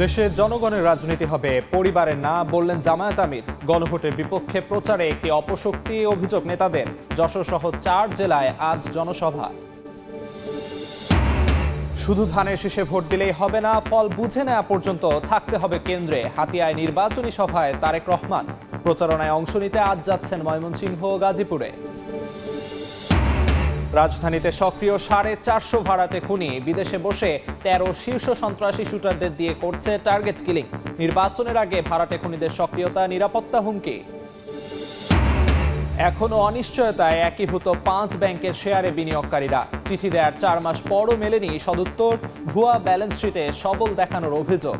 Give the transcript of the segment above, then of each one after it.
দেশের জনগণের রাজনীতি হবে, পরিবারের না, বললেন জামায়াত আমির। গণভোটের বিপক্ষে প্রচারে একটি অপশক্তি অভিযোগ নেতাদের। যশোর সহ 4 জেলায় আজ জনসভা। শুধু ধানের শীষে ভোট দিলেই হবে না, ফল বুঝে নেওয়া পর্যন্ত থাকতে হবে কেন্দ্রে। হাতিয়ায় নির্বাচনী সভায় তারেক রহমান। প্রচারণায় অংশ নিতে আজ যাচ্ছেন ময়মনসিংহ ও গাজীপুরে। রাজধানীতে সক্রিয় 450 ভাড়াটে খুনি। বিদেশে বসে 13 শীর্ষ সন্ত্রাসী শুটারদের দিয়ে করছে টার্গেট কিলিং। নির্বাচনের আগে ভাড়াটে খুনিদের সক্রিয়তা, নিরাপত্তা হুমকি। এখনো অনিশ্চয়তায় একীভূত 5 ব্যাংকের শেয়ারে বিনিয়োগকারীরা। চিঠি দেওয়ার 4 মাস পরও মেলেনি সদুত্তর। ভুয়া ব্যালেন্স শিটে সবল দেখানোর অভিযোগ।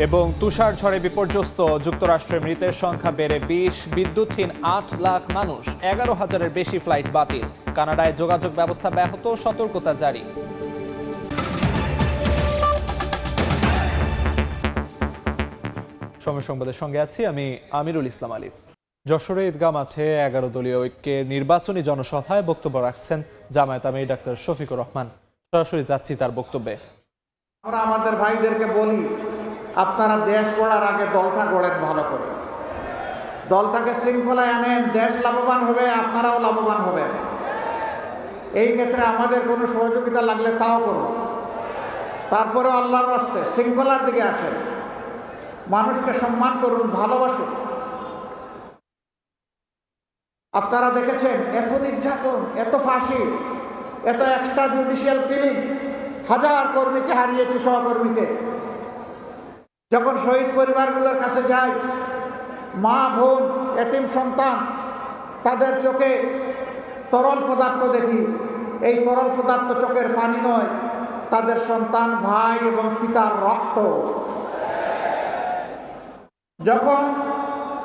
এবং তুষার ঝড়ে বিপর্যস্ত যুক্তরাষ্ট্রে মৃতের সংখ্যা বেড়ে 20। বিদ্যুৎহীন 8 লাখ মানুষ। 11,000-এর বেশি ফ্লাইট বাতিল। কানাডায় যোগাযোগ ব্যবস্থা ব্যাহত, সতর্কতা জারি। সময় সংবাদের সঙ্গে আছি আমি আমিরুল ইসলাম আলিফ। যশোরে ঈদগাহ মাঠে 11 দলীয় ঐক্যের নির্বাচনী জনসভায় বক্তব্য রাখছেন জামায়াত আমির ডাক্তার শফিকুর রহমান। সরাসরি যাচ্ছি তার বক্তব্যে। আমরা আমাদের ভাইদেরকে বলি, আপনারা দেশ গড়ার আগে দলটা গড়েন ভালো করে। দলটাকে শৃঙ্খলায় আনেন, দেশ লাভবান হবে, আপনারাও লাভবান হবেন। এই ক্ষেত্রে আমাদের কোনো সহযোগিতা লাগলে তাও করুন। তারপরেও আল্লাহর রাস্তে শৃঙ্খলার দিকে আসেন, মানুষকে সম্মান করুন, ভালোবাসুন। আপনারা দেখেছেন এত নির্যাতন, এত ফাঁসি, এত এক্সট্রা জুডিশিয়াল কিলিং। হাজার কর্মীকে হারিয়েছি, সহকর্মীকে। যখন শহীদ পরিবারগুলোর কাছে যাই, মা, বোন, এতিম সন্তান, তাদের চোখে তরল পদার্থ দেখি। এই তরল পদার্থ চোখের পানি নয়, তাদের সন্তান, ভাই এবং পিতার রক্ত। যখন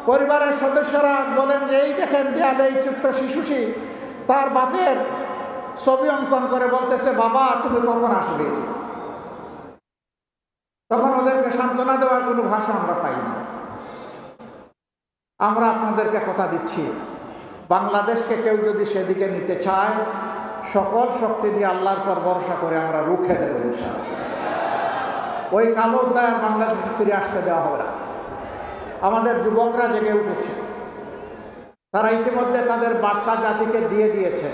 পরিবারের সদস্যরা বলেন যে এই দেখেন দেয়ালে এই ছোট্ট শিশুটি তার বাপের ছবি অঙ্কন করে বলতেছে, বাবা তুমি কখন আসবে, তখন ওদেরকে সান্ত্বনা দেওয়ার কোনো ভাষা আমরা পাই না। আমরা আপনাদেরকে কথা দিচ্ছি, বাংলাদেশকে কেউ যদি সেদিকে নিতে চায়, সকল শক্তি দিয়ে আল্লাহর পর ভরসা করে আমরা রুখে দেব ইনশাআল্লাহ। ওই কালো অধ্যায় আর বাংলাদেশে ফিরে আসতে দেওয়া হবে না। আমাদের যুবকরা জেগে উঠেছে, তারা ইতিমধ্যে তাদের বার্তা জাতিকে দিয়ে দিয়েছে।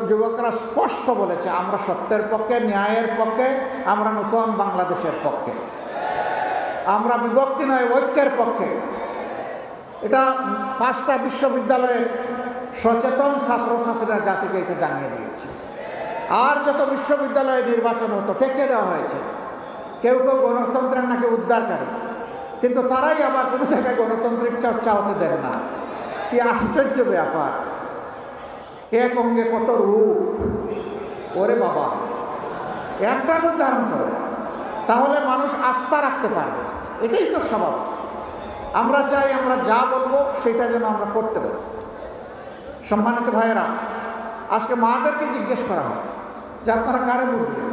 যুবকরা স্পষ্ট বলেছে, আমরা সত্যের পক্ষে, ন্যায়ের পক্ষে, আমরা নতুন বাংলাদেশের পক্ষে। আমরা বিভক্তি নয়, ঐক্যের পক্ষে। এটা 5টা বিশ্ববিদ্যালয়ের সচেতন ছাত্রছাত্রীরা জাতিকে এটা জানিয়ে দিয়েছে। আর যত বিশ্ববিদ্যালয়ে নির্বাচন হতো টেকে দেওয়া হয়েছে। কেউ কেউ গণতন্ত্রের নাকি উদ্ধারকারী, কিন্তু তারাই আবার কোনো জায়গায় গণতান্ত্রিক চর্চা হতে দেন না। কি আশ্চর্য ব্যাপার! এক অঙ্গে কত রূপ। ওরে বাবা, একটা রূপ ধারণ করে, তাহলে মানুষ আস্থা রাখতে পারবে। এটাই তো স্বভাব। আমরা চাই আমরা যা বলবো সেটা যেন আমরা করতে পারি। সম্মানিত ভাইয়েরা, আজকে মাদেরকে জিজ্ঞেস করা হয় যে আপনারা কারে ভোট দেবেন।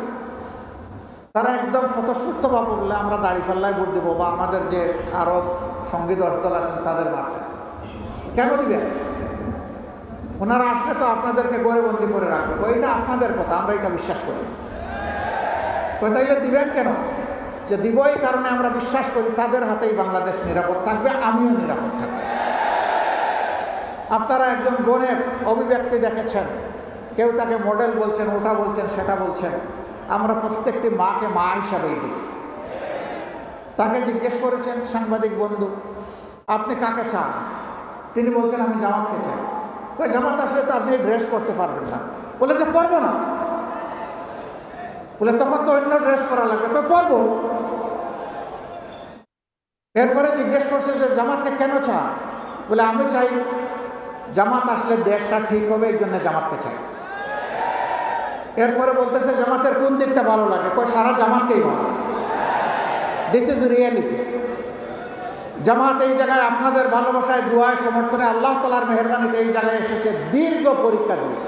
তারা একদম স্বতঃস্ফূর্তভাবে বললে আমরা দাঁড়িপাল্লায় ভোট দেবো, বা আমাদের যে আরও সঙ্গী 10 দল আছেন তাদের মার্কায়। কেন দিবেন? ওনারা আসলে তো আপনাদেরকে গড়েবন্দি করে রাখবে। ওইটা আপনাদের কথা, আমরা এটা বিশ্বাস করি। তাইলে দিবেন কেন? যে দিব এই কারণে আমরা বিশ্বাস করি তাদের হাতেই বাংলাদেশ নিরাপদ থাকবে, আমিও নিরাপদ থাকবো। আপনারা একজন বোনের অভিব্যক্তি দেখেছেন, কেউ তাকে মডেল বলছেন, ওটা বলছেন, সেটা বলছেন। আমরা প্রত্যেকটি মাকে মা হিসাবেই দেখি। তাকে জিজ্ঞেস করেছেন সাংবাদিক বন্ধু, আপনি কাকে চান? তিনি বলছেন আমি জামাতকে চাই। ওই জামাত আসলে তো আপনি ড্রেস করতে পারবেন না। বলে যে পরবো না। বলে তখন তো অন্য ড্রেস করা লাগবে। তো পরবো। এরপরে জিজ্ঞেস করছে যে জামাতকে কেন চান? বলে আমি চাই জামাত আসলে দেশটা ঠিক হবে, এই জন্য জামাতকে চাই। এরপরে বলতেছে জামাতের কোন দিকটা ভালো লাগে? কই সারা জামাতকেই ভালো লাগে। This is reality. জামাত এই জায়গায় আপনাদের ভালোবাসায়, দুয়ায়, সমর্থনে, আল্লাহ তাআলার মেহেরবানিতে এই জায়গায় এসেছে দীর্ঘ পরীক্ষা দিয়ে।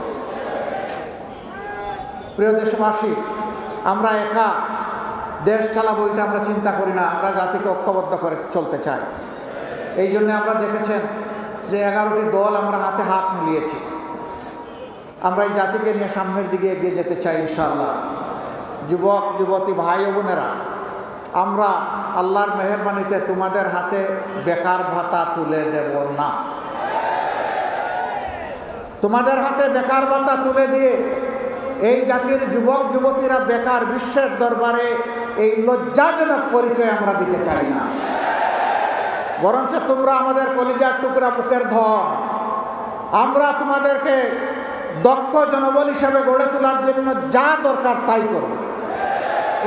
প্রিয় দেশবাসী, আমরা একা দেশ চালাবো এটা আমরা চিন্তা করি না। আমরা জাতিকে ঐক্যবদ্ধ করে চলতে চাই। এই জন্য আমরা দেখেছেন যে 11টি দল আমরা হাতে হাত মিলিয়েছি। আমরা এই জাতিকে নিয়ে সামনের দিকে এগিয়ে যেতে চাই ইনশাআল্লাহ। যুবক যুবতী ভাই ও বোনেরা, আমরা আল্লাহর মেহেরবানিতে তোমাদের হাতে বেকার ভাতা তুলে দেব না। তোমাদের হাতে বেকার ভাতা তুলে দিয়ে এই জাতির যুবক যুবতীরা বেকার বিশ্বের দরবারে এই লজ্জাজনক পরিচয় আমরা দিতে চাই না। বরঞ্চ তোমরা আমাদের কলিজার টুকরা বুকের ধন, আমরা তোমাদেরকে দক্ষ জনবল হিসেবে গড়ে তোলার জন্য যা দরকার তাই করব।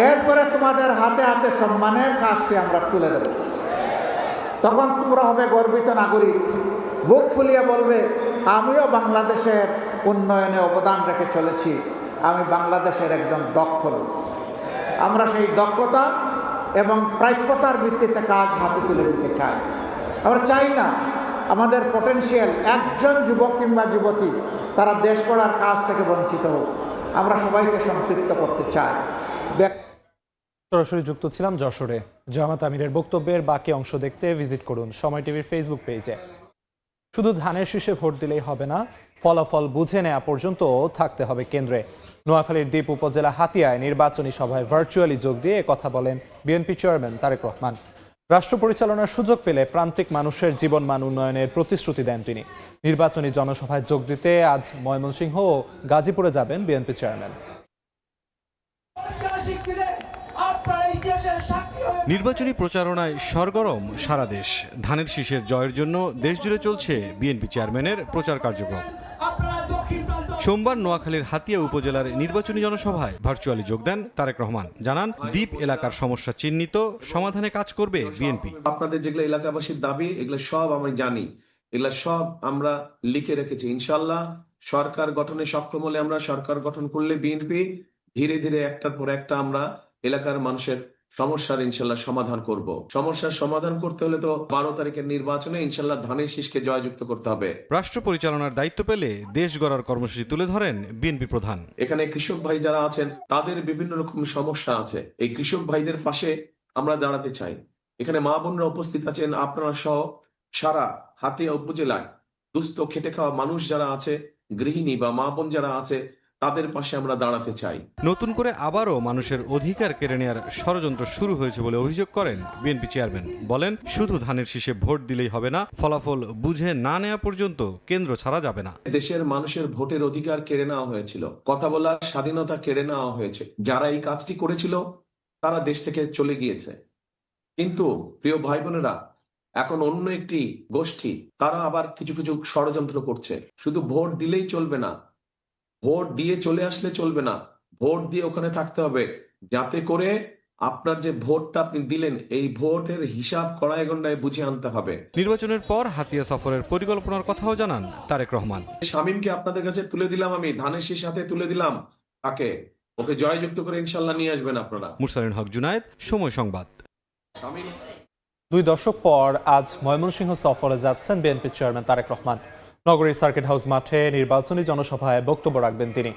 এরপরে তোমাদের হাতে হাতে সম্মানের কাজটি আমরা তুলে দেব। তখন তোমরা হবে গর্বিত নাগরিক, বুক ফুলিয়ে বলবে আমিও বাংলাদেশের উন্নয়নে অবদান রেখে চলেছি, আমি বাংলাদেশের একজন দক্ষ লোক। আমরা সেই দক্ষতা এবং প্রাপ্যতার ভিত্তিতে কাজ হাতে তুলে দিতে চাই। আমরা চাই না আমাদের পটেনশিয়াল একজন যুবক কিংবা যুবতী তারা দেশ গড়ার কাজ থেকে বঞ্চিত হোক। আমরা সবাইকে সম্পৃক্ত করতে চাই। সরাসরি যুক্ত ছিলাম যশোরে। জামাত আমিরের বক্তব্যের বাকি অংশ দেখতে ভিজিট করুন সময় টিভির ফেসবুক পেজে। শুধু ধানের শীষে ভোট দিলেই হবে না, ফলাফল বুঝে নেওয়া পর্যন্ত থাকতে হবে কেন্দ্রে। নোয়াখালীর দ্বীপ উপজেলা হাতিয়ায় নির্বাচনী সভায় ভার্চুয়ালি যোগ দিয়ে কথা বলেন বিএনপি চেয়ারম্যান তারেক রহমান। রাষ্ট্র পরিচালনার সুযোগ পেলে প্রান্তিক মানুষের জীবনমান উন্নয়নের প্রতিশ্রুতি দেন তিনি। নির্বাচনী জনসভায় যোগ দিতে আজ ময়মনসিংহ ও গাজীপুরে যাবেন বিএনপি চেয়ারম্যান। নির্বাচনী প্রচারণায় সরগরম সারা দেশ। ধানের শীষের জয়ের জন্য দেশজুড়ে চলছে বিএনপি চেয়ারম্যানের প্রচার কার্যক্রম। সোমবার নোয়াখালীর হাতিয়া উপজেলার নির্বাচনী জনসভায় ভার্চুয়ালি যোগ দেন তারেক রহমান। জানান, দ্বীপ এলাকার সমস্যা চিহ্নিত, সমাধানে কাজ করবে বিএনপি। আপনাদের যেগুলো এলাকাবাসীর দাবি, এগুলো সব আমি জানি, এগুলো সব আমরা লিখে রেখেছি। ইনশাল্লাহ সরকার গঠনে সক্ষম হলে, আমরা সরকার গঠন করলে বিএনপি ধীরে ধীরে একটার পর একটা আমরা এলাকার মানুষের সমস্যার ইনশাল্লাহ সমাধান করব। সমস্যার সমাধান করতে হলে তো 12 তারিখের নির্বাচনে ইনশাল্লাহ ধানের শীষকে জয়যুক্ত করতে হবে। রাষ্ট্র পরিচালনার দায়িত্ব পেলে দেশ গড়ার কর্মসূচি তুলে ধরেন বিএনপি প্রধান। এখানে কৃষক ভাই যারা আছেন তাদের বিভিন্ন রকম সমস্যা আছে, এই কৃষক ভাইদের পাশে আমরা দাঁড়াতে চাই। এখানে মা বোনরা উপস্থিত আছেন, আপনারা সহ সারা হাতিয়া উপজেলায় দুস্থ খেটে খাওয়া মানুষ যারা আছে, গৃহিণী বা মা বোন যারা আছে, তাদের পাশে আমরা দাঁড়াতে চাই। নতুন করে আবারও মানুষের অধিকার কেড়ে নেওয়ার ষড়যন্ত্র শুরু হয়েছে বলে অভিযোগ করেন বিএনপি চেয়ারম্যান। বলেন, শুধু ধানের শীষে ভোট দিলেই হবে না, ফলাফল বুঝে না নেওয়া পর্যন্ত কেন্দ্র ছাড়া যাবে না। দেশের মানুষের ভোটের অধিকার কেড়ে নেওয়া হয়েছিল, কথা বলার স্বাধীনতা কেড়ে নেওয়া হয়েছে। যারা এই কাজটি করেছিল তারা দেশ থেকে চলে গিয়েছে। কিন্তু প্রিয় ভাই বোনেরা, এখন অন্য একটি গোষ্ঠী তারা আবার কিছু কিছু ষড়যন্ত্র করছে। শুধু ভোট দিলেই চলবে না, ভোট দিয়ে চলে আসলে চলবে না, ভোট দিয়ে ওখানে থাকতে হবে, যাতে করে আপনার যে ভোটটা আপনি দিলেন এই ভোটের হিসাব কড়াই গন্ডায় বুঝে আনতে হবে। নির্বাচনের পর হাতিয়া সফরের পরিকল্পনার কথাও জানান তারেক রহমান। শামীমকে আপনাদের কাছে তুলে দিলাম, আমি ধানের শীষ হাতে তুলে দিলাম, তাকে ওকে জয়যুক্ত করে ইনশাল্লাহ নিয়ে আসবেন আপনারা। মুরসালিন হক জুনায়েদ, সময় সংবাদ। 2 দশক পর আজ ময়মনসিংহ সফরে যাচ্ছেন বিএনপি চেয়ারম্যান তারেক রহমান। নগরীর সার্কিট হাউস মাঠে নির্বাচনী জনসভায় বক্তব্য রাখবেন তিনি।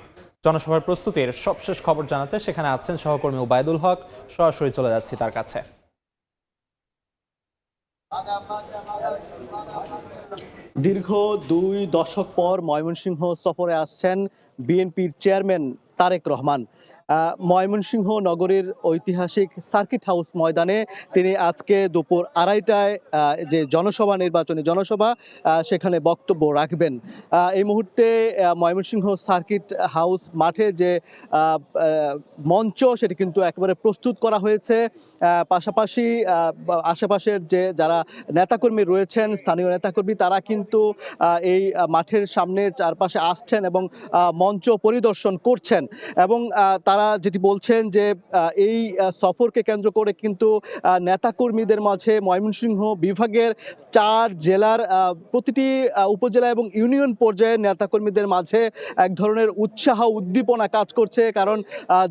জনসভার প্রস্তুতির সবশেষ খবর জানাতে সেখানে আছেন সহকর্মী ওবায়দুল হক। সরাসরি চলে যাচ্ছি তার কাছে। দীর্ঘ 2 দশক পর ময়মনসিংহ সফরে আসছেন বিএনপির চেয়ারম্যান তারেক রহমান। ময়মনসিংহ নগরীর ঐতিহাসিক সার্কিট হাউস ময়দানে তিনি আজকে দুপুর 2:30টায় যে জনসভা, নির্বাচনী জনসভা, সেখানে বক্তব্য রাখবেন। এই মুহূর্তে ময়মনসিংহ সার্কিট হাউস মাঠে যে মঞ্চ সেটি কিন্তু একেবারে প্রস্তুত করা হয়েছে। পাশাপাশি আশেপাশের যে যারা নেতাকর্মী রয়েছেন, স্থানীয় নেতাকর্মী, তারা কিন্তু এই মাঠের সামনে চারপাশে আসছেন এবং মঞ্চ পরিদর্শন করছেন। এবং তারা যেটি বলছেন যে এই সফরকে কেন্দ্র করে কিন্তু নেতাকর্মীদের মাঝে ময়মনসিংহ বিভাগের 4 জেলার প্রতিটি উপজেলা এবং ইউনিয়ন পর্যায়ে নেতাকর্মীদের মাঝে এক ধরনের উৎসাহ উদ্দীপনা কাজ করছে। কারণ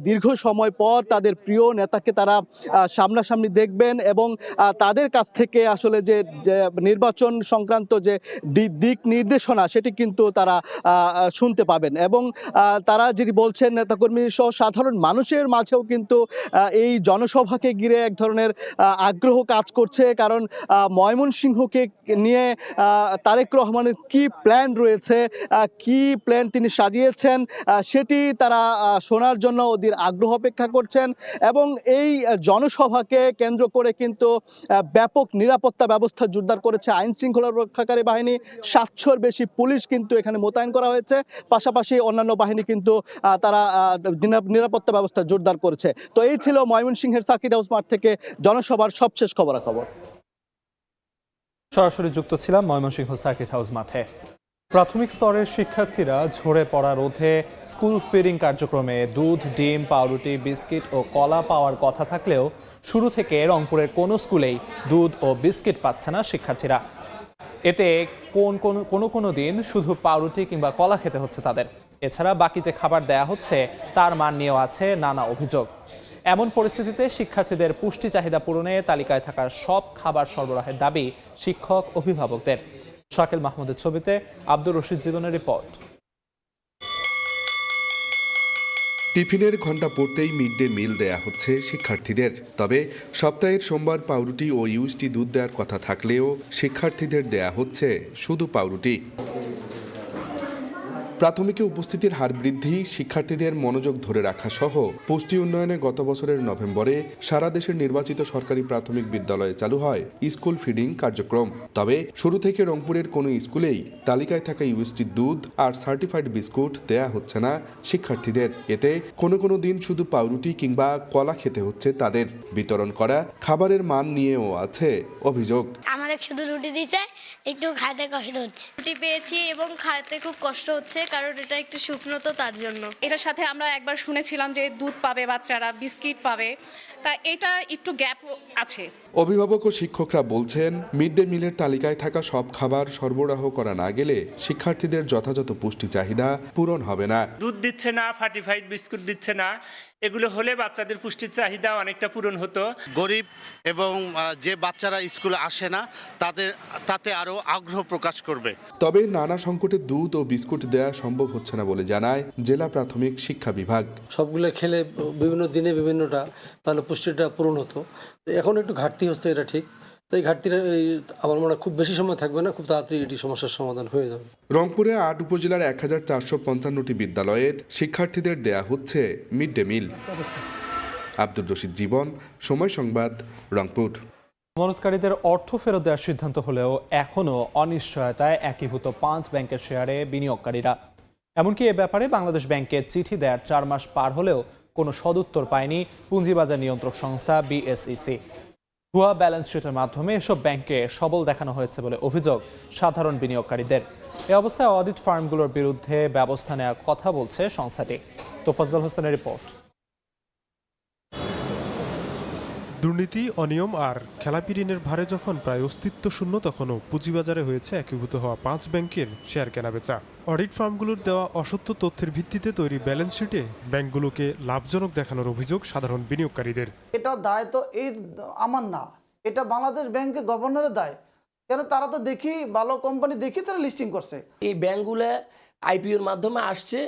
দীর্ঘ সময় পর তাদের প্রিয় নেতাকে তারা সামনাসামনি দেখবেন এবং তাদের কাছ থেকে আসলে যে নির্বাচন সংক্রান্ত যে দিক নির্দেশনা সেটি কিন্তু তারা শুনতে পাবেন। এবং তারা যেটি বলছেন, নেতাকর্মী সহ সাধারণ মানুষের মাঝেও কিন্তু এই জনসভাকে ঘিরে এক ধরনের আগ্রহ কাজ করছে, কারণ ময়মনসিংহকে নিয়ে তারেক রহমানের কি প্ল্যান রয়েছে, কি প্ল্যান তিনি সাজিয়েছেন, সেটি তারা শোনার জন্য অধীর আগ্রহ অপেক্ষা করছেন। এবং এই জনসভাকে কেন্দ্র করে কিন্তু ব্যাপক নিরাপত্তা ব্যবস্থা জোরদার করেছে আইন শৃঙ্খলা রক্ষাকারী বাহিনী। 700-র বেশি পুলিশ কিন্তু এখানে মোতায়েন করা হয়েছে, পাশাপাশি অন্যান্য বাহিনী কিন্তু তারা নিরাপত্তা ব্যবস্থা জোরদার করেছে। তো এই ছিল ময়মনসিংহের সার্কিট হাউস মাঠ থেকে জনসভার সবশেষ খবরাখবর। সরাসরি যুক্ত ছিলাম ময়মনসিংহ সার্কিট হাউস মাঠে। প্রাথমিক স্তরের শিক্ষার্থীরা ঝরে পড়া রোধে স্কুল ফিডিং কার্যক্রমে দুধ, ডিম, পাউরুটি, বিস্কিট ও কলা পাওয়ার কথা থাকলেও শুরু থেকে রংপুরের কোনো স্কুলেই দুধ ও বিস্কিট পাচ্ছে না শিক্ষার্থীরা। এতে কোনো দিন শুধু পাউরুটি কিংবা কলা খেতে হচ্ছে তাদের। এছাড়া বাকি যে খাবার দেয়া হচ্ছে তার মান নিয়েও আছে নানা অভিযোগ। এমন পরিস্থিতিতে শিক্ষার্থীদের পুষ্টি চাহিদা পূরণে তালিকায় থাকা সব খাবার সরবরাহের দাবি শিক্ষক অভিভাবকদের। শাকিল মাহমুদের ছবিতে আব্দুর রশিদ জীবনের রিপোর্ট। টিফিনের ঘণ্টা পড়তেই মিড ডে মিল দেয়া হচ্ছে শিক্ষার্থীদের। তবে সপ্তাহের সোমবার পাউরুটি ও ইউএসটি দুধ দেওয়ার কথা থাকলেও শিক্ষার্থীদের দেয়া হচ্ছে শুধু পাউরুটি। প্রাথমিকে উপস্থিতির হার বৃদ্ধি, শিক্ষার্থীদের মনোযোগ ধরে রাখা সহ পুষ্টি উন্নয়নে গত বছরের নভেম্বরে সারা দেশের নির্বাচিত সরকারি প্রাথমিক বিদ্যালয়ে চালু হয় স্কুল ফিডিং কার্যক্রম। তবে শুরু থেকে রংপুরের কোনো স্কুলেই তালিকায় থাকা ইউএসটি দুধ আর সার্টিফাইড বিস্কুট দেয়া হচ্ছে না শিক্ষার্থীদের। এতে কোনো দিন শুধু পাউরুটি কিংবা কলা খেতে হচ্ছে তাদের। বিতরণ করা খাবারের মান নিয়েও আছে অভিযোগ। আমাদের শুধু রুটি দিছে, একটু খাইতে কষ্ট হচ্ছে। রুটি পেয়েছি এবং খাইতে খুব কষ্ট হচ্ছে, কারণ এটা একটু শুকনো, তো তার জন্য। এটার সাথে আমরা একবার শুনেছিলাম যে দুধ পাবে বাচ্চারা, বিস্কিট পাবে, তা এটা একটু গ্যাপ আছে। অভিভাবক ও শিক্ষকরা বলছেন, মিড ডে মিলের তালিকায় থাকা সব খাবার সরবরাহ করা না গেলে শিক্ষার্থীদের যথাযথ পুষ্টি চাহিদা পূরণ হবে না। দুধ দিচ্ছে না, ফার্টিফাইড বিস্কুট দিচ্ছে না, এগুলো হলে বাচ্চাদের পুষ্টির চাহিদা অনেকটা পূরণ হতো। গরিব এবং যে বাচ্চারা স্কুলে আসে না তাতে আরো আগ্রহ প্রকাশ করবে। তবে নানা সংকটে দুধ ও বিস্কুট দেওয়া সম্ভব হচ্ছে না বলে জানায় জেলা প্রাথমিক শিক্ষা বিভাগ। সবগুলো খেলে বিভিন্ন দিনে বিভিন্নটা, তাহলে পুষ্টিটা পূরণ হতো। এখন একটু ঘাটতি হচ্ছে, এটা ঠিক। তো এই ঘাটতিটা আমার মনে হয় খুব বেশি সময় থাকবে না, খুব তাড়াতাড়ি এটি সমস্যার সমাধান হয়ে যাবে। রংপুরে 8 উপজেলার 1455টি বিদ্যালয়ের শিক্ষার্থীদের দেয়া হচ্ছে mid day meal. Abdur Rashid Jibon, সময় সংবাদ, রংপুর। আমানতকারীদের অর্থ ফেরত দেওয়ার সিদ্ধান্ত হলেও এখনও অনিশ্চয়তায় একীভূত 5 ব্যাংকের শেয়ারে বিনিয়োগকারীরা। এমনকি এ ব্যাপারে বাংলাদেশ ব্যাংকে চিঠি দেওয়ার 4 মাস পার হলেও কোনো সদুত্তর পায়নি পুঁজিবাজার নিয়ন্ত্রক সংস্থা বিএসইসি। ভুয়া ব্যালেন্স শিটের মাধ্যমে এসব ব্যাংকে সবল দেখানো হয়েছে বলে অভিযোগ সাধারণ বিনিয়োগকারীদের। এ অবস্থায় অডিট ফার্মগুলোর বিরুদ্ধে ব্যবস্থা নেওয়ার কথা বলছে সংস্থাটি। তোফাজ্জল হোসেনের রিপোর্ট। দুর্নীতি, অনিয়ম আর খেলাপি ঋণের ভারে যখন প্রায় অস্তিত্ব শূন্য, তখনও পুঁজিবাজারে হয়েছে একীভূত হওয়া 5 ব্যাংকের শেয়ার কেনাবেচা। অডিট ফার্মগুলোর দেওয়া অসত্য তথ্যের ভিত্তিতে তৈরি ব্যালেন্স শিটে ব্যাংকগুলোকে লাভজনক দেখানোর অভিযোগ সাধারণ বিনিয়োগকারীদের। এটা দায় তো আমার না, এটা বাংলাদেশ ব্যাংকের গভর্নরের দায়। কেন তারা তো দেখি ভালো কোম্পানি দেখি তারা লিস্টিং করছে। এই ব্যাংকগুলো আইপিওর মাধ্যমে আসছে,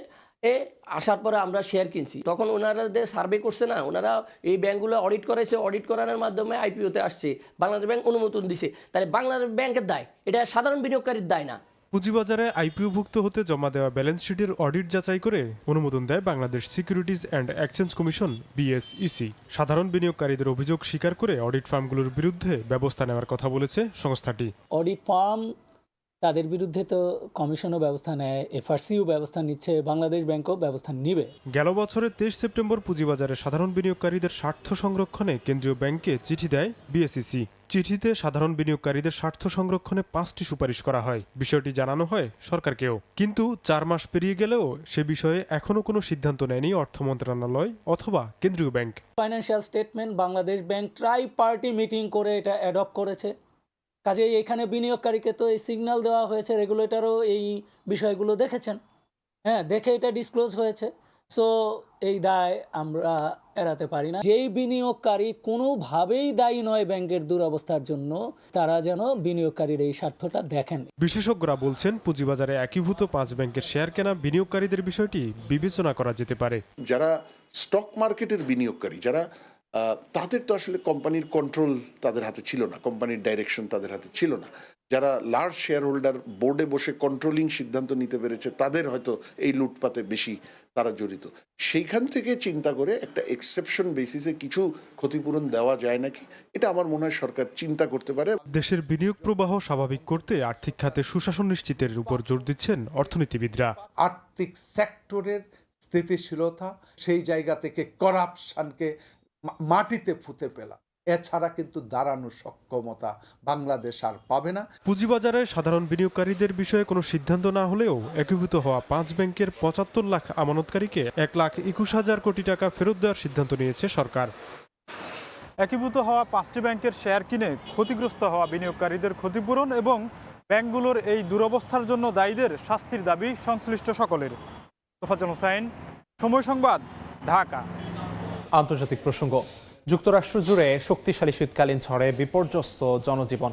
আসার পরে আমরা শেয়ার কিনছি। তখন ওনারা সার্ভে করছে না, ওনারা এই ব্যাংকগুলো অডিট করেছে, অডিট করানোর মাধ্যমে আইপিওতে আসছে, বাংলাদেশ ব্যাংক অনুমোদন দিছে। তাহলে বাংলাদেশ ব্যাংকের দায়, এটা সাধারণ বিনিয়োগকারীর দায় না। পুঁজিবাজারে আইপিওভুক্ত হতে জমা দেওয়া ব্যালেন্স শিটের অডিট যাচাই করে অনুমোদন দেয় Bangladesh securities and exchange commission BSEC. সাধারণ বিনিয়োগকারীদের অভিযোগ স্বীকার করে অডিট ফার্মগুলোর বিরুদ্ধে ব্যবস্থা নেওয়ার কথা বলেছে সংস্থাটি। অডিট ফার্ম তাদের বিরুদ্ধে তো কমিশনও ব্যবস্থা নেয়, এফআরসিও ব্যবস্থা নিচ্ছে, বাংলাদেশ ব্যাংকও ব্যবস্থা নিবে। গেল বছরের 23 সেপ্টেম্বর পুঁজিবাজারে সাধারণ বিনিয়োগকারীদের স্বার্থ সংরক্ষণে কেন্দ্রীয় ব্যাংকে চিঠি দেয় বিএসইসি। চিঠিতে সাধারণ বিনিয়োগকারীদের স্বার্থ সংরক্ষণে 5টি সুপারিশ করা হয়। বিষয়টি জানানো হয় সরকারকেও। কিন্তু 4 মাস পেরিয়ে গেলেও সে বিষয়ে এখনো কোনো সিদ্ধান্ত নেয়নি অর্থ মন্ত্রণালয় অথবা কেন্দ্রীয় bank. Financial statement Bangladesh bank try party meeting করে এটা অ্যাডপ্ট করেছে। কাজেই এখানে বিনিয়োগকারীকে তো এই সিগন্যাল দেওয়া হয়েছে, রেগুলেটরও এই বিষয়গুলো দেখেছেন, দেখে এটা ডিসক্লোজ হয়েছে। সো এই দায় আমরা এড়াতে পারি না। যেই বিনিয়োগকারী কোনোভাবেই দায়ী নয় ব্যাংকের দুরবস্থার জন্য, তারা যেন বিনিয়োগকারীর এই স্বার্থটা দেখেন। বিশেষজ্ঞরা বলছেন পুঁজিবাজারে একীভূত 5 ব্যাংকের শেয়ার কেনা বিনিয়োগকারীদের বিষয়টি বিবেচনা করা যেতে পারে। যারা স্টক মার্কেটের বিনিয়োগকারী, যারা তাদের তো আসলে কোম্পানির কন্ট্রোল তাদের হাতে ছিল না, কোম্পানির ডাইরেকশন তাদের হাতে ছিল না। যারা লার্জ শেয়ার হোল্ডার বোর্ডে বসে কন্ট্রোলিং সিদ্ধান্ত নিতে পেরেছে, তাদের হয়তো এই লুটপাতে বেশি তারা জড়িত। সেইখান থেকে চিন্তা করে একটা এক্সেপশন বেসিসে কিছু ক্ষতিপূরণ দেওয়া যায় নাকি, এটা আমার মনে হয় সরকার চিন্তা করতে পারে। দেশের বিনিয়োগ প্রবাহ স্বাভাবিক করতে আর্থিক খাতে সুশাসন নিশ্চিতের উপর জোর দিচ্ছেন অর্থনীতিবিদরা। আর্থিক সেক্টরের স্থিতিশীলতা, সেই জায়গা থেকে করাপশনকে মাটিতে পুঁতে ফেলা, এছাড়া কিন্তু দাঁড়ানোর সক্ষমতা বাংলাদেশ আর পাবে না। পুঁজিবাজারে সাধারণ বিনিয়োগকারীদের বিষয়ে কোনো সিদ্ধান্ত না হলেও একীভূত হওয়া 5 ব্যাংকের 75 লাখ আমানতকারীকে 1,21,000 কোটি টাকা ফেরত দেওয়ার সিদ্ধান্ত নিয়েছে সরকার। একীভূত হওয়া 5টি ব্যাংকের শেয়ার কিনে ক্ষতিগ্রস্ত হওয়া বিনিয়োগকারীদের ক্ষতিপূরণ এবং ব্যাংকগুলোর এই দুরবস্থার জন্য দায়ীদের শাস্তির দাবি সংশ্লিষ্ট সকলের। তোফাজ্জল হোসাইন, সময় সংবাদ, ঢাকা। আন্তর্জাতিক প্রসঙ্গ। যুক্তরাষ্ট্র জুড়ে শক্তিশালী শীতকালীন ঝড়ে বিপর্যস্ত জনজীবন।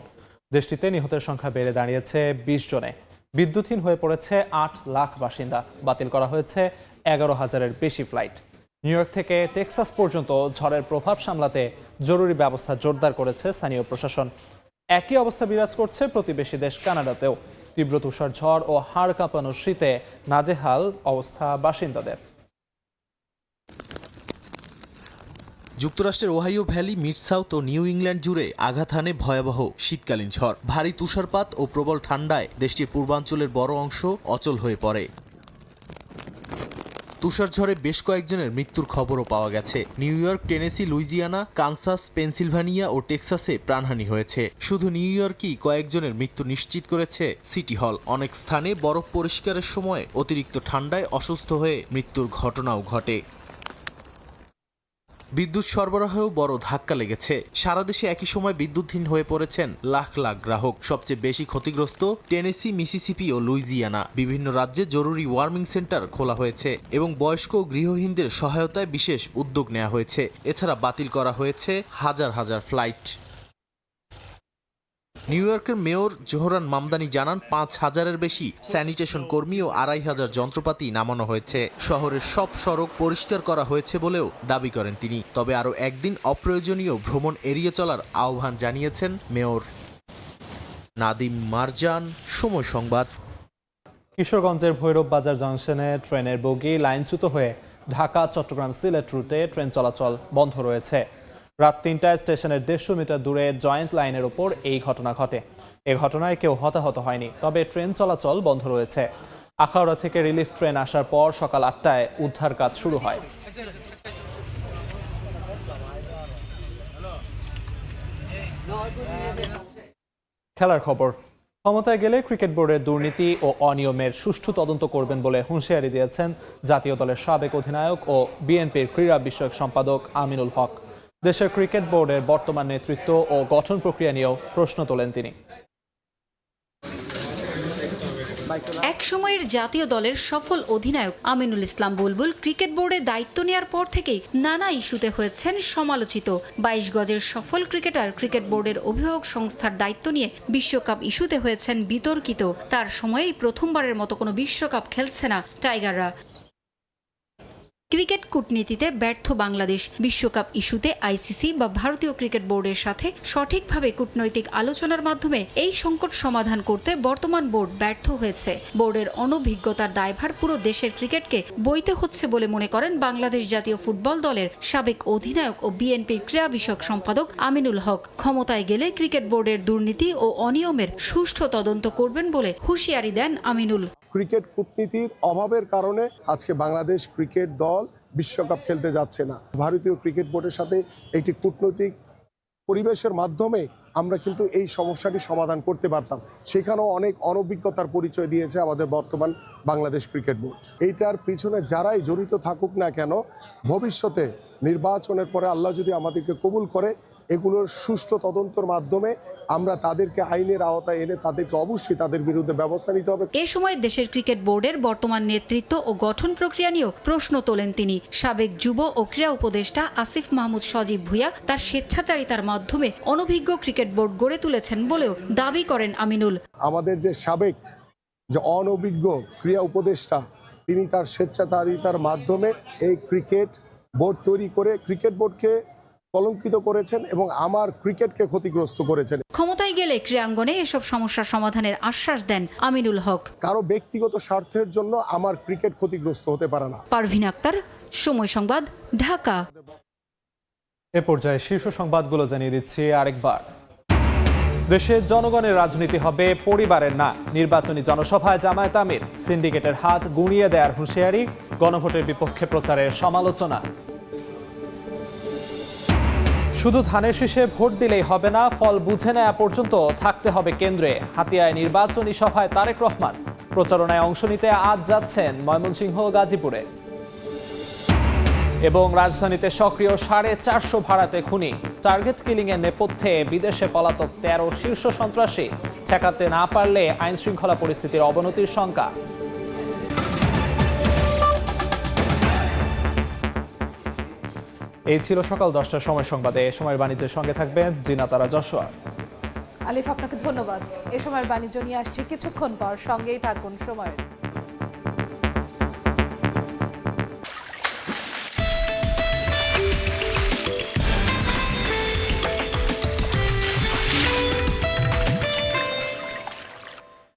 দেশটিতে নিহতের সংখ্যা বেড়ে দাঁড়িয়েছে 20 জনে। বিদ্যুৎহীন হয়ে পড়েছে 8 লাখ বাসিন্দা। বাতিল করা হয়েছে 11,000-এর বেশি ফ্লাইট। নিউ ইয়র্ক থেকে টেক্সাস পর্যন্ত ঝড়ের প্রভাব সামলাতে জরুরি ব্যবস্থা জোরদার করেছে স্থানীয় প্রশাসন। একই অবস্থা বিরাজ করছে প্রতিবেশী দেশ কানাডাতেও। তীব্র তুষার ঝড় ও হাড় কাঁপানো শীতে নাজেহাল অবস্থা বাসিন্দাদের। যুক্তরাষ্ট্রের ওহাইও ভ্যালি, মিড সাউথ ও নিউ ইংল্যান্ড জুড়ে আঘাত হানে ভয়াবহ শীতকালীন ঝড়। ভারী তুষারপাত ও প্রবল ঠান্ডায় দেশটির পূর্বাঞ্চলের বড় অংশ অচল হয়ে পড়ে। তুষার ঝড়ে বেশ কয়েকজনের মৃত্যুর খবরও পাওয়া গেছে। New York, Tennessee, Louisiana, Kansas, Pennsylvania ও টেক্সাসে প্রাণহানি হয়েছে। শুধু নিউ ইয়র্কই কয়েকজনের মৃত্যু নিশ্চিত করেছে সিটি হল। অনেক স্থানে বরফ পরিষ্কারের সময় অতিরিক্ত ঠান্ডায় অসুস্থ হয়ে মৃত্যুর ঘটনাও ঘটে। বিদ্যুৎ সরবরাহেও বড় ধাক্কা লেগেছে। সারা দেশে একই সময় বিদ্যুৎহীন হয়ে পড়েছেন লাখ লাখ গ্রাহক। সবচেয়ে বেশি ক্ষতিগ্রস্ত টেনেসি, মিসিসিপি ও লুইজিয়ানা। বিভিন্ন রাজ্যে জরুরি ওয়ার্মিং সেন্টার খোলা হয়েছে এবং বয়স্ক ও গৃহহীনদের সহায়তায় বিশেষ উদ্যোগ নেওয়া হয়েছে। এছাড়া বাতিল করা হয়েছে হাজার হাজার ফ্লাইট। নিউ ইয়র্কের মেয়র জোহরান মামদানি জানান 5,000-এর বেশি স্যানিটেশন কর্মী ও 2,500 যন্ত্রপাতি নামানো হয়েছে। শহরের সব সড়ক পরিষ্কার করা হয়েছে বলেও দাবি করেন তিনি। তবে আরও একদিন অপ্রয়োজনীয় ভ্রমণ এড়িয়ে চলার আহ্বান জানিয়েছেন মেয়র। নাদিম মারজান, সময় সংবাদ। কিশোরগঞ্জের ভৈরব বাজার জংশনে ট্রেনের বগি লাইনচ্যুত হয়ে ঢাকা, চট্টগ্রাম, সিলেট রুটে ট্রেন চলাচল বন্ধ রয়েছে। রাত 3টায় স্টেশনের 150 মিটার দূরে জয়েন্ট লাইনের ওপর এই ঘটনা ঘটে। এ ঘটনায় কেউ হতাহত হয়নি, তবে ট্রেন চলাচল বন্ধ রয়েছে। আখাউড়া থেকে রিলিফ ট্রেন আসার পর সকাল 8টায় উদ্ধার কাজ শুরু হয়। খেলার খবর। ক্ষমতায় গেলে ক্রিকেট বোর্ডের দুর্নীতি ও অনিয়মের সুষ্ঠু তদন্ত করবেন বলে হুঁশিয়ারি দিয়েছেন জাতীয় দলের সাবেক অধিনায়ক ও বিএনপির ক্রীড়া বিষয়ক সম্পাদক আমিনুল হক। দেশের ক্রিকেট বোর্ডের বর্তমান নেতৃত্ব ও গঠন প্রক্রিয়া নিয়েও প্রশ্ন তোলেন তিনি। এক সময়ের জাতীয় দলের সফল অধিনায়ক আমিনুল ইসলাম বুলবুল ক্রিকেট বোর্ডে দায়িত্ব নেওয়ার পর থেকেই নানা ইস্যুতে হয়েছেন সমালোচিত। 22 গজের সফল ক্রিকেটার ক্রিকেট বোর্ডের অভিভাবক সংস্থার দায়িত্ব নিয়ে বিশ্বকাপ ইস্যুতে হয়েছেন বিতর্কিত। তার সময়েই প্রথমবারের মতো কোনো বিশ্বকাপ খেলছে না টাইগাররা। ক্রিকেট কূটনীতিতে ব্যর্থ বাংলাদেশ। বিশ্বকাপ ইস্যুতে আইসিসি বা ভারতীয় ক্রিকেট বোর্ডের সাথে সঠিকভাবে কূটনৈতিক আলোচনার মাধ্যমে এই সংকট সমাধান করতে বর্তমান বোর্ড ব্যর্থ হয়েছে। বোর্ডের অনভিজ্ঞতার দায়ভার পুরো দেশের ক্রিকেটকে বইতে হচ্ছে বলে মনে করেন বাংলাদেশ জাতীয় ফুটবল দলের সাবেক অধিনায়ক ও বিএনপির ক্রীড়া বিষয়ক সম্পাদক আমিনুল হক। ক্ষমতায় গেলে ক্রিকেট বোর্ডের দুর্নীতি ও অনিয়মের সুষ্ঠু তদন্ত করবেন বলে হুঁশিয়ারি দেন আমিনুল। ক্রিকেট কূটনীতির অভাবের কারণে আজকে বাংলাদেশ ক্রিকেট দল বিশ্বকাপ খেলতে যাচ্ছে না। ভারতীয় ক্রিকেট বোর্ডের সাথে একটি কূটনৈতিক পরিবেশের মাধ্যমে আমরা কিন্তু এই সমস্যাটি সমাধান করতে পারতাম। সেখানেও অনেক অনভিজ্ঞতার পরিচয় দিয়েছে আমাদের বর্তমান বাংলাদেশ ক্রিকেট বোর্ড। এইটার পিছনে যারাই জড়িত থাকুক না কেন, ভবিষ্যতে নির্বাচনের পরে আল্লাহ যদি আমাদেরকে কবুল করে এগুলোর সুষ্ঠু তদন্তের মাধ্যমে আমরা তাদেরকে আইনের আওতায় এনে তাদেরকে অবশ্যই তাদের বিরুদ্ধে ব্যবস্থা নিতে হবে। এ সময় দেশের ক্রিকেট বোর্ডের বর্তমান নেতৃত্ব ও গঠন প্রক্রিয়া নিয়েও প্রশ্ন তোলেন তিনি। সাবেক যুব ও ক্রীড়া উপদেষ্টা আসিফ মাহমুদ সজীব ভুঁইয়া তার স্বেচ্ছাচারিতার মাধ্যমে অনভিজ্ঞ ক্রিকেট বোর্ড গড়ে তুলেছেন বলেও দাবি করেন আমিনুল। আমাদের যে সাবেক যে অনভিজ্ঞ ক্রীড়া উপদেষ্টা তিনি তার স্বেচ্ছাচারিতার মাধ্যমে এই ক্রিকেট বোর্ড তৈরি করে ক্রিকেট বোর্ডকে কলঙ্কিত করেছেন এবং আমার ক্রিকেটকে ক্ষতিগ্রস্ত করেছেন। ক্ষমতায় গেলে ক্রীড়াঙ্গনে এসব সমস্যার সমাধানের আশ্বাস দেন আমিনুল হক। কারো ব্যক্তিগত স্বার্থের জন্য আমার ক্রিকেট ক্ষতিগ্রস্ত হতে পারে না। পারভিন আক্তার, সময় সংবাদ, ঢাকা। এ পর্যায়ে শীর্ষ সংবাদগুলো জানিয়ে দিচ্ছি আরেকবার। দেশের জনগণের রাজনীতি হবে পরিবারের না। নির্বাচনী জনসভায় জামায়াত আমির সিন্ডিকেটের হাত গুঁড়িয়ে দেওয়ার হুঁশিয়ারি। গণভোটের বিপক্ষে প্রচারের সমালোচনা। শুধু ধানের শীষে ভোট দিলেই হবে না, ফল বুঝে নেওয়া পর্যন্ত থাকতে হবে কেন্দ্রে। হাতিয়ায় নির্বাচনী সভায় তারেক রহমান। প্রচারণায় অংশ নিতে আজ যাচ্ছেন ময়মনসিংহ, গাজীপুরে। এবং রাজধানীতে সক্রিয় 450 ভাড়াটে খুনি। টার্গেট কিলিং এর নেপথ্যে বিদেশে পলাতক 13 শীর্ষ সন্ত্রাসী। ঠেকাতে না পারলে আইন শৃঙ্খলা পরিস্থিতির অবনতির শঙ্কা। এই ছিল সকাল 10টার সময় সংবাদে। এ সময়ের বাণিজ্যের সঙ্গে থাকবেন জিনাতারা যশোয়া। আলিফ, আপনাকে ধন্যবাদ। এ সময়ের বাণিজ্য নিয়ে আসছি কিছুক্ষণ পর, সঙ্গেই থাকুন সময়ের।